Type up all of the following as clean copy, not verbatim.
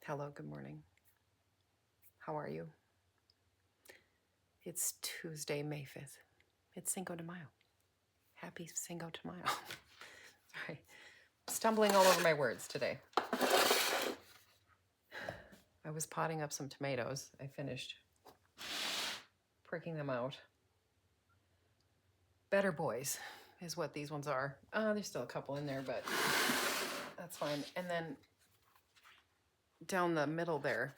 Hello, good morning. How are you? It's Tuesday, May 5th. It's Cinco de Mayo. Happy Cinco de Mayo. Sorry. Stumbling all over my words today. I was potting up some tomatoes. I finished pricking them out. Better boys is what these ones are. There's still a couple in there, but that's fine. And then down the middle there,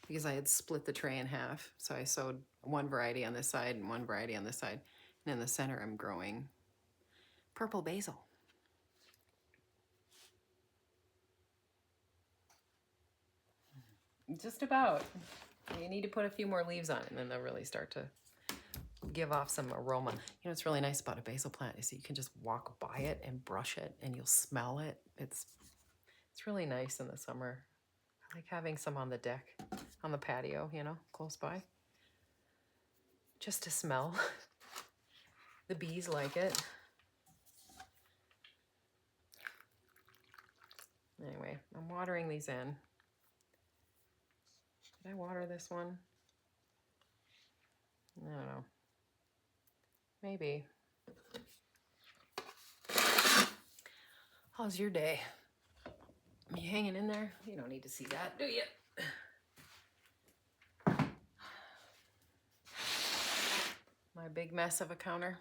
because I had split the tray in half, so I sowed one variety on this side and one variety on this side. And in the center, I'm growing purple basil. Just about. You need to put a few more leaves on it, and then they'll really start to give off some aroma. You know what's really nice about a basil plant is you can just walk by it and brush it, and you'll smell it. It's really nice in the summer. I like having some on the deck, on the patio, close by. Just to smell. The bees like it. Anyway, I'm watering these in. Did I water this one? I don't know. Maybe. How's your day? You hanging in there? You don't need to see that, do you? My big mess of a counter.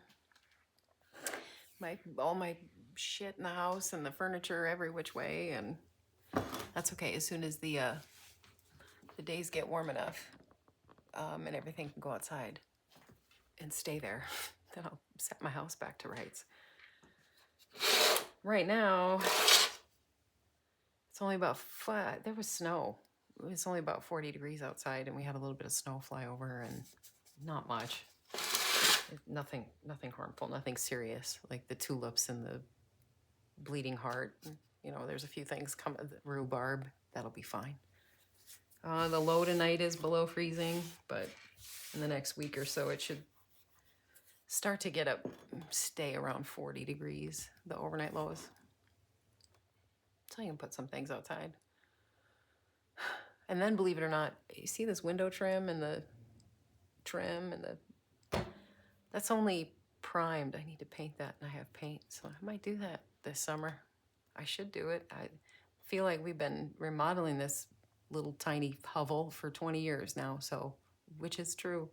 All my shit in the house and the furniture every which way, and that's okay. As soon as the days get warm enough, and everything can go outside and stay there, then I'll set my house back to rights. Right now, it's only about there was snow. It's only about 40 degrees outside, and we had a little bit of snow fly over, and not much. Nothing harmful, nothing serious, like the tulips and the bleeding heart. There's a few things coming. Rhubarb, that'll be fine. The low tonight is below freezing, but in the next week or so, it should start to get up, stay around 40 degrees, the overnight lows. So you can put some things outside. And then, believe it or not, you see this window trim and the trim and that's only primed. I need to paint that, and I have paint, so I might do that this summer. I should do it. I feel like we've been remodeling this little tiny hovel for 20 years now, so, which is true.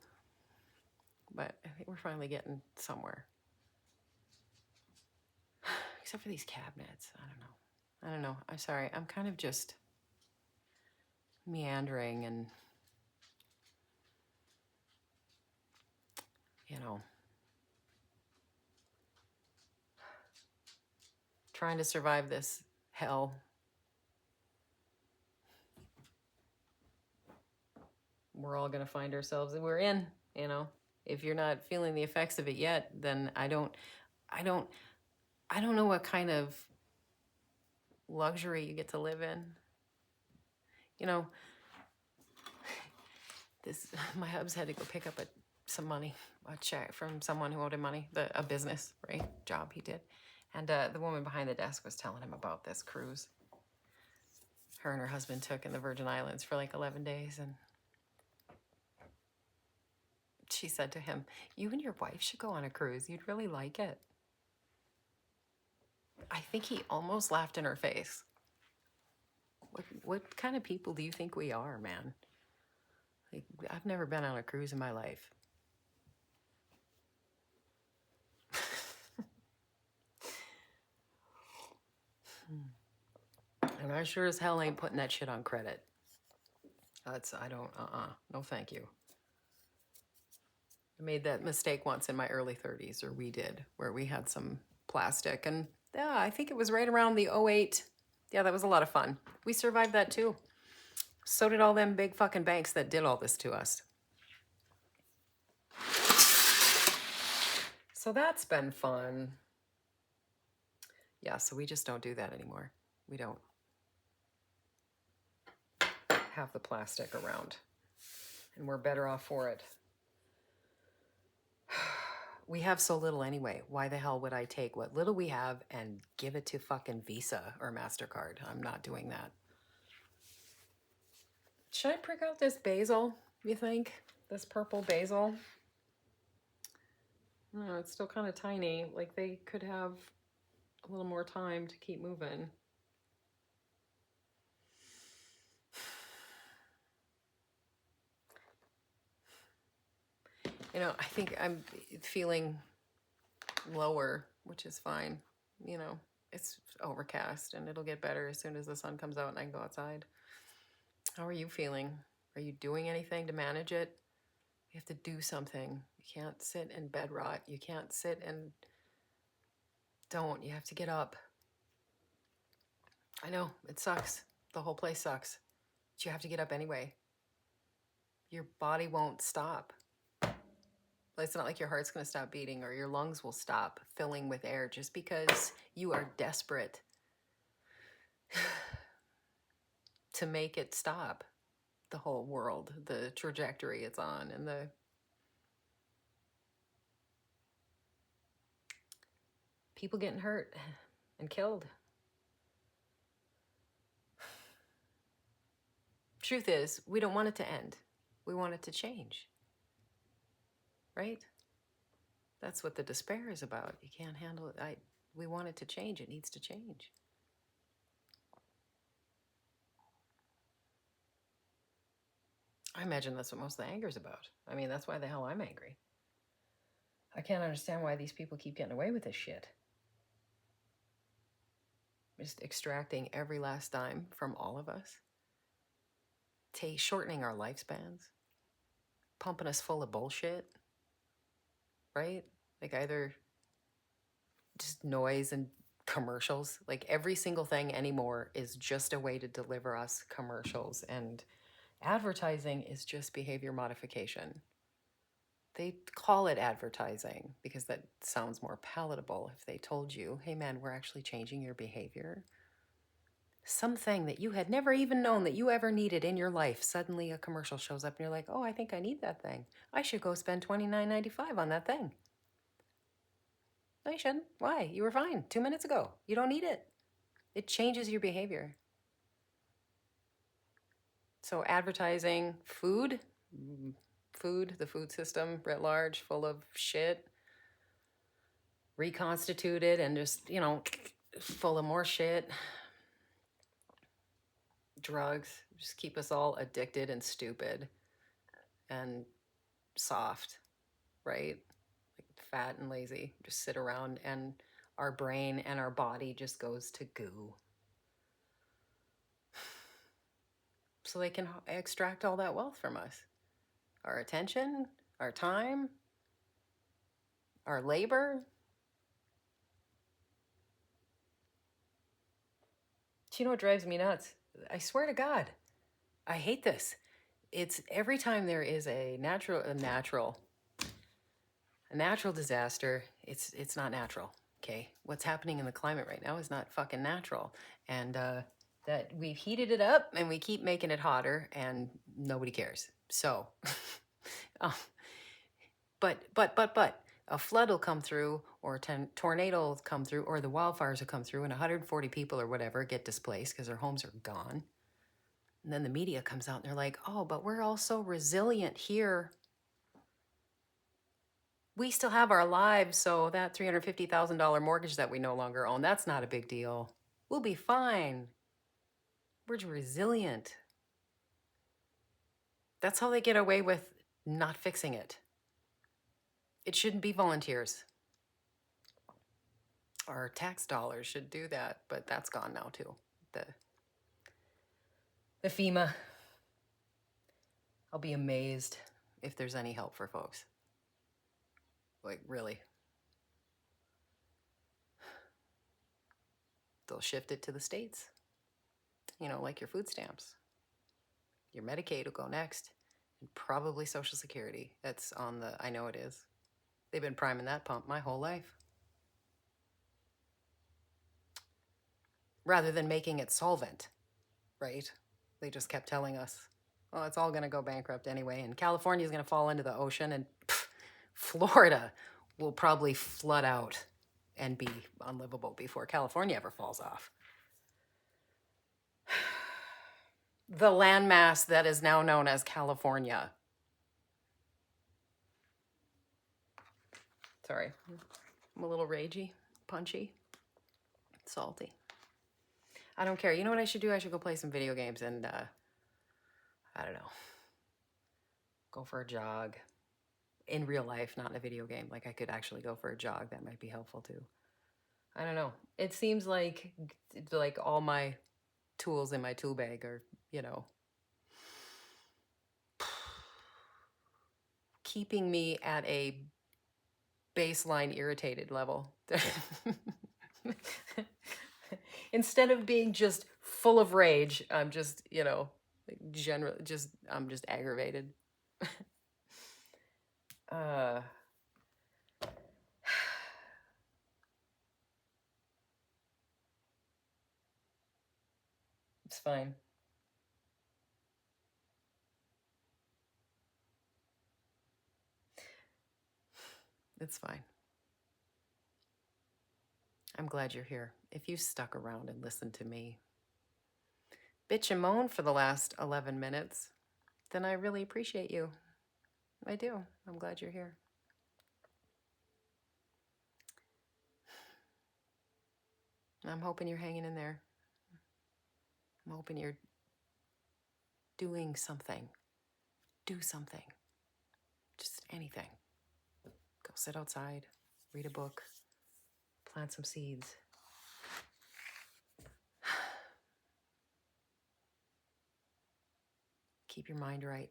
But I think we're finally getting somewhere. Except for these cabinets. I don't know. I'm sorry. I'm kind of just meandering and, trying to survive this hell. We're all going to find ourselves, and we're in, If you're not feeling the effects of it yet, then I don't know what kind of luxury you get to live in. My hubs had to go pick up some money, a check from someone who owed him money, a business, right, job he did. And the woman behind the desk was telling him about this cruise her and her husband took in the Virgin Islands for like 11 days. And she said to him, "You and your wife should go on a cruise. You'd really like it." I think he almost laughed in her face. What kind of people do you think we are, man? Like, I've never been on a cruise in my life. And I sure as hell ain't putting that shit on credit. No thank you. I made that mistake once in my early 30s, or we did, where we had some plastic, and yeah, I think it was right around the 08. Yeah, that was a lot of fun. We survived that too. So did all them big fucking banks that did all this to us. So that's been fun. Yeah, so we just don't do that anymore. We don't have the plastic around, and we're better off for it. We have so little anyway. Why the hell would I take what little we have and give it to fucking Visa or MasterCard? I'm not doing that. Should I prick out this basil, you think? This purple basil? No, it's still kind of tiny. Like they could have a little more time to keep moving. You know, I think I'm feeling lower, which is fine. You know, it's overcast and it'll get better as soon as the sun comes out and I can go outside. How are you feeling? Are you doing anything to manage it? You have to do something. You can't sit in bed rot. You can't sit and don't. You have to get up. I know, it sucks. The whole place sucks. But you have to get up anyway. Your body won't stop. It's not like your heart's going to stop beating or your lungs will stop filling with air just because you are desperate to make it stop. The whole world, the trajectory it's on, and the people getting hurt and killed. Truth is, we don't want it to end. We want it to change. Right? That's what the despair is about. You can't handle it. We want it to change. It needs to change. I imagine that's what most of the anger is about. I mean, that's why the hell I'm angry. I can't understand why these people keep getting away with this shit. Just extracting every last dime from all of us. Shortening our lifespans. Pumping us full of bullshit. Right? Like either just noise and commercials. Like every single thing anymore is just a way to deliver us commercials, and advertising is just behavior modification. They call it advertising because that sounds more palatable. If they told you, hey man, we're actually changing your behavior, something that you had never even known that you ever needed in your life, suddenly a commercial shows up and you're like, oh, I think I need that thing. I should go spend $29.95 on that thing. No, you shouldn't. Why? You were fine 2 minutes ago. You don't need it. It changes your behavior. So advertising, food, the food system writ large, full of shit, reconstituted and just, full of more shit. Drugs just keep us all addicted and stupid and soft, right? Like fat and lazy. Just sit around and our brain and our body just goes to goo. So they can extract all that wealth from us. Our attention, our time, our labor. Do you know what drives me nuts? I swear to God, I hate this. It's every time there is a natural disaster, it's not natural. Okay, what's happening in the climate right now is not fucking natural, and that we've heated it up and we keep making it hotter, and nobody cares. So, but a flood will come through, or a tornado will come through, or the wildfires will come through, and 140 people or whatever get displaced because their homes are gone. And then the media comes out and they're like, oh, but we're all so resilient here. We still have our lives, so that $350,000 mortgage that we no longer own, that's not a big deal. We'll be fine. We're resilient. That's how they get away with not fixing it. It shouldn't be volunteers. Our tax dollars should do that, but that's gone now too. The FEMA. I'll be amazed if there's any help for folks. Like, really. They'll shift it to the states. Like your food stamps. Your Medicaid will go next, and probably Social Security. That's on the, I know it is. They've been priming that pump my whole life. Rather than making it solvent, right? They just kept telling us, well, it's all going to go bankrupt anyway, and California is going to fall into the ocean, and Florida will probably flood out and be unlivable before California ever falls off. the landmass that is now known as California. Sorry, I'm a little ragey, punchy, salty. I don't care. You know what I should do? I should go play some video games and, I don't know, go for a jog. In real life, not in a video game. Like, I could actually go for a jog. That might be helpful too. I don't know. It seems like all my tools in my tool bag are, you know, keeping me at a baseline irritated level. Instead of being just full of rage, I'm just, you know, I'm just aggravated. uh it's fine. It's fine. I'm glad you're here. If you stuck around and listened to me bitch and moan for the last 11 minutes, then I really appreciate you. I do. I'm glad you're here. I'm hoping you're hanging in there. I'm hoping you're doing something. Do something. Just anything. Go sit outside, read a book, plant some seeds. Keep your mind right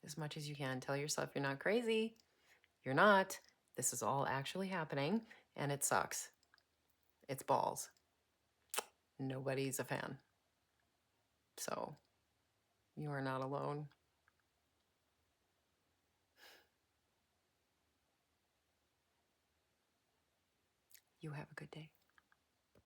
as much as you can. Tell yourself you're not crazy. You're not. This is all actually happening, and it sucks. It's balls. Nobody's a fan. So, you are not alone. You have a good day.